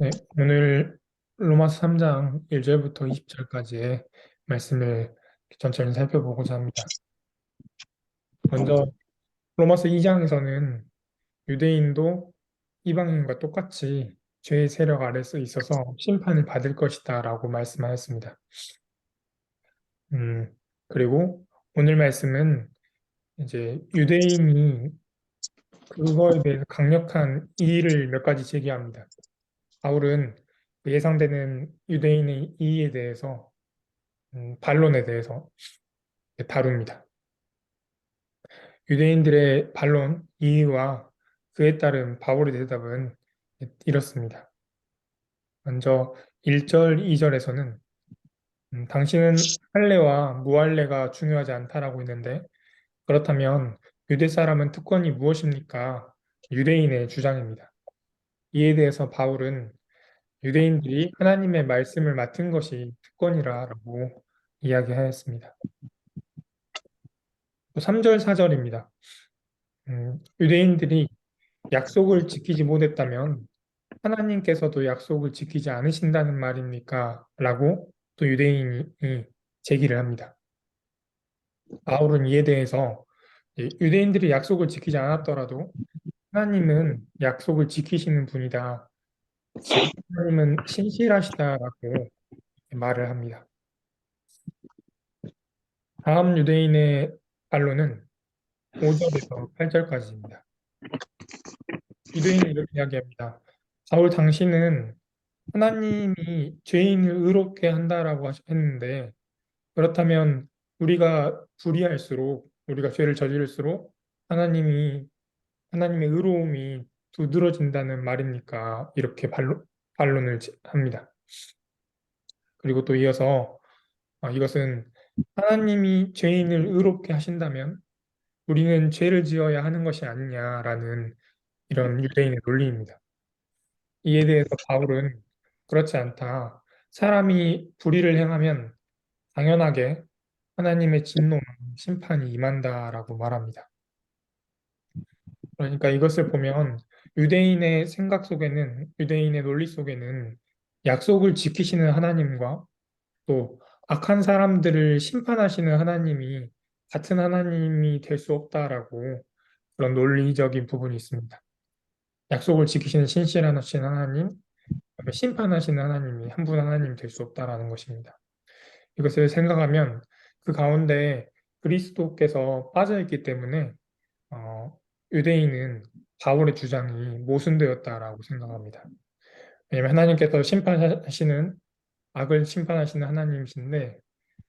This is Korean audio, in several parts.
네, 오늘 로마서 3장 1절부터 20절까지의 말씀을 천천히 살펴보고자 합니다. 먼저 로마서 2장에서는 유대인도 이방인과 똑같이 죄의 세력 아래서 있어서 심판을 받을 것이다 라고 말씀하였습니다. 음, 그리고 오늘 말씀은 이제 유대인이 그거에 대해서 강력한 이의를 몇 가지 제기합니다. 바울은 그 예상되는 유대인의 이의에 대해서 반론에 대해서 다룹니다. 유대인들의 반론, 이의와 그에 따른 바울의 대답은 이렇습니다. 먼저 1절, 2절에서는 당신은 할례와 무할례가 중요하지 않다라고 했는데 그렇다면 유대 사람은 특권이 무엇입니까? 유대인의 주장입니다. 이에 대해서 바울은 유대인들이 하나님의 말씀을 맡은 것이 특권이라고 이야기하였습니다. 또 3절, 4절입니다. 유대인들이 약속을 지키지 못했다면 하나님께서도 약속을 지키지 않으신다는 말입니까? 라고 또 유대인이 제기를 합니다. 바울은 이에 대해서 유대인들이 약속을 지키지 않았더라도 하나님은 약속을 지키시는 분이다. 즉, 하나님은 신실하시다라고 말을 합니다. 다음 유대인의 반론은 5절에서 8절까지입니다. 유대인이 이렇게 이야기합니다. 바울 당신은 하나님이 죄인을 의롭게 한다라고 했는데 그렇다면 우리가 불의할수록 우리가 죄를 저질수록 하나님의 의로움이 두드러진다는 말입니까? 이렇게 반론을 합니다. 그리고 또 이어서 이것은 하나님이 죄인을 의롭게 하신다면 우리는 죄를 지어야 하는 것이 아니냐라는 이런 유대인의 논리입니다. 이에 대해서 바울은 그렇지 않다. 사람이 불의를 행하면 당연하게 하나님의 진노나 심판이 임한다라고 말합니다. 그러니까 이것을 보면 유대인의 생각 속에는, 유대인의 논리 속에는 약속을 지키시는 하나님과 또 악한 사람들을 심판하시는 하나님이 같은 하나님이 될 수 없다라고 그런 논리적인 부분이 있습니다. 약속을 지키시는 신실하신 하나님, 그다음에 심판하시는 하나님이 한 분 하나님이 될 수 없다라는 것입니다. 이것을 생각하면 그 가운데 그리스도께서 빠져있기 때문에 어, 유대인은 바울의 주장이 모순되었다라고 생각합니다. 왜냐하면 하나님께서 심판하시는 악을 심판하시는 하나님이신데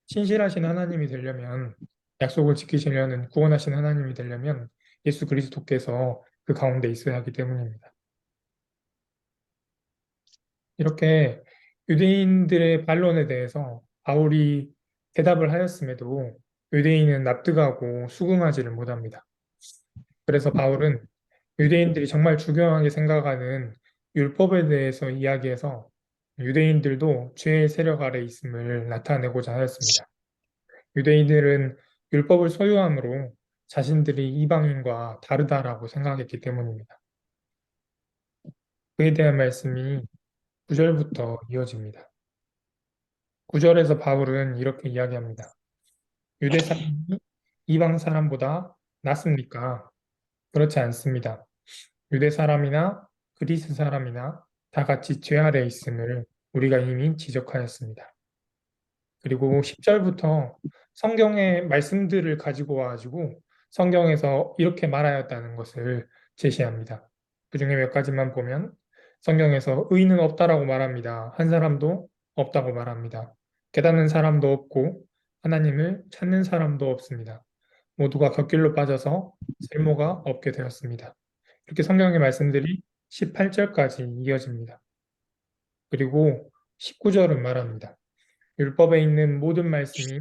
신실하신 하나님이 되려면 약속을 지키시려는 구원하신 하나님이 되려면 예수 그리스도께서 그 가운데 있어야 하기 때문입니다. 이렇게 유대인들의 반론에 대해서 바울이 대답을 하였음에도 유대인은 납득하고 수긍하지를 못합니다. 그래서 바울은 유대인들이 정말 중요하게 생각하는 율법에 대해서 이야기해서 유대인들도 죄의 세력 아래 있음을 나타내고자 하였습니다. 유대인들은 율법을 소유함으로 자신들이 이방인과 다르다라고 생각했기 때문입니다. 그에 대한 말씀이 9절부터 이어집니다. 9절에서 바울은 이렇게 이야기합니다. 유대 사람이 이방 사람보다 낫습니까? 그렇지 않습니다. 유대 사람이나 그리스 사람이나 다 같이 죄 아래 있음을 우리가 이미 지적하였습니다. 그리고 10절부터 성경의 말씀들을 가지고 와가지고 성경에서 이렇게 말하였다는 것을 제시합니다. 그 중에 몇 가지만 보면 성경에서 의인은 없다라고 말합니다. 한 사람도 없다고 말합니다. 깨닫는 사람도 없고 하나님을 찾는 사람도 없습니다. 모두가 곁길로 빠져서 쓸모가 없게 되었습니다. 이렇게 성경의 말씀들이 18절까지 이어집니다. 그리고 19절은 말합니다. 율법에 있는 모든 말씀이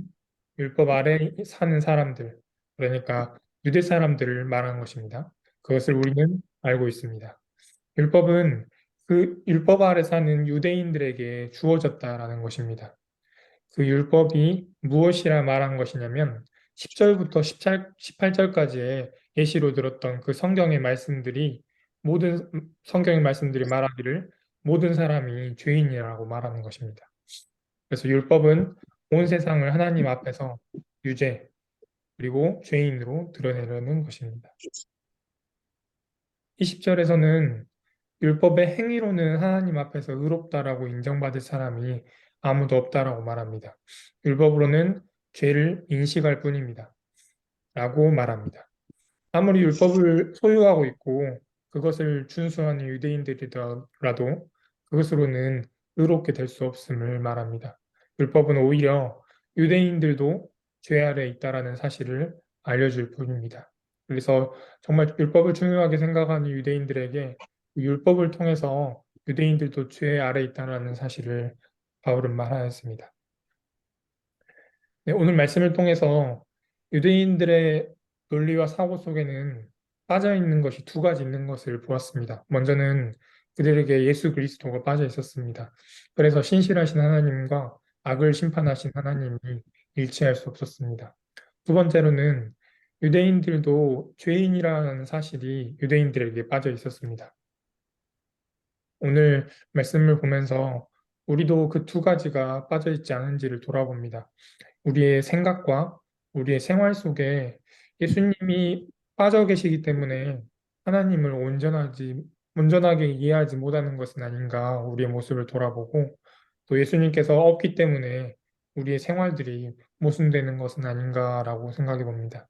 율법 아래 사는 사람들, 그러니까 유대 사람들을 말한 것입니다. 그것을 우리는 알고 있습니다. 율법은 그 율법 아래 사는 유대인들에게 주어졌다라는 것입니다. 그 율법이 무엇이라 말한 것이냐면 10절부터 18절까지의 예시로 들었던 그 성경의 말씀들이 모든 성경의 말씀들이 말하기를 모든 사람이 죄인이라고 말하는 것입니다. 그래서 율법은 온 세상을 하나님 앞에서 유죄 그리고 죄인으로 드러내려는 것입니다. 20절에서는 율법의 행위로는 하나님 앞에서 의롭다라고 인정받을 사람이 아무도 없다라고 말합니다. 율법으로는 죄를 인식할 뿐입니다. 라고 말합니다. 아무리 율법을 소유하고 있고 그것을 준수하는 유대인들이더라도 그것으로는 의롭게 될 수 없음을 말합니다. 율법은 오히려 유대인들도 죄 아래 있다라는 사실을 알려줄 뿐입니다. 그래서 정말 율법을 중요하게 생각하는 유대인들에게 율법을 통해서 유대인들도 죄 아래 있다라는 사실을 바울은 말하였습니다. 네, 오늘 말씀을 통해서 유대인들의 논리와 사고 속에는 빠져 있는 것이 두 가지 있는 것을 보았습니다. 먼저는 그들에게 예수 그리스도가 빠져 있었습니다. 그래서 신실하신 하나님과 악을 심판하신 하나님이 일치할 수 없었습니다. 두 번째로는 유대인들도 죄인이라는 사실이 유대인들에게 빠져 있었습니다. 오늘 말씀을 보면서 우리도 그 두 가지가 빠져 있지 않은지를 돌아봅니다. 우리의 생각과 우리의 생활 속에 예수님이 빠져 계시기 때문에 하나님을 온전하게 이해하지 못하는 것은 아닌가 우리의 모습을 돌아보고 또 예수님께서 없기 때문에 우리의 생활들이 모순되는 것은 아닌가라고 생각해 봅니다.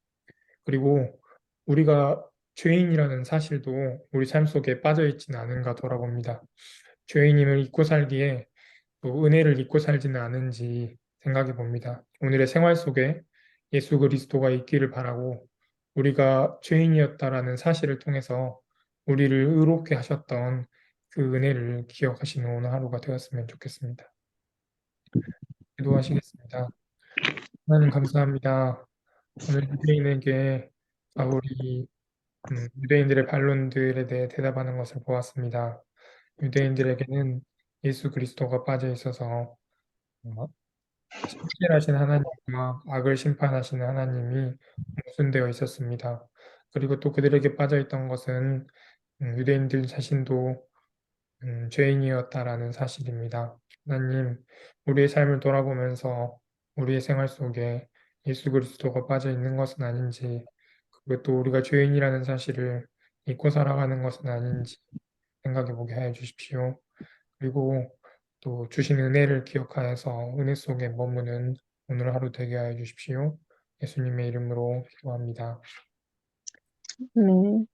그리고 우리가 죄인이라는 사실도 우리 삶 속에 빠져 있지는 않은가 돌아봅니다. 죄인임을 잊고 살기에 또 은혜를 잊고 살지는 않은지 생각해 봅니다. 오늘의 생활 속에 예수 그리스도가 있기를 바라고 우리가 죄인이었다라는 사실을 통해서 우리를 의롭게 하셨던 그 은혜를 기억하시는 오늘 하루가 되었으면 좋겠습니다. 기도하시겠습니다. 하나님 감사합니다. 오늘 유대인에게 바울이 유대인들의 반론들에 대해 대답하는 것을 보았습니다. 유대인들에게는 예수 그리스도가 빠져 있어서 어, 신실하신 하나님과 악을 심판하시는 하나님이 모순되어 있었습니다. 그리고 또 그들에게 빠져 있던 것은 유대인들 자신도 죄인이었다라는 사실입니다. 하나님, 우리의 삶을 돌아보면서 우리의 생활 속에 예수 그리스도가 빠져 있는 것은 아닌지, 그리고 또 우리가 죄인이라는 사실을 잊고 살아가는 것은 아닌지 생각해 보게 하여 주십시오. 그리고 또 주신 은혜를 기억하여서 은혜 속에 머무는 오늘 하루 되게 하여 주십시오. 예수님의 이름으로 기도합니다. 네.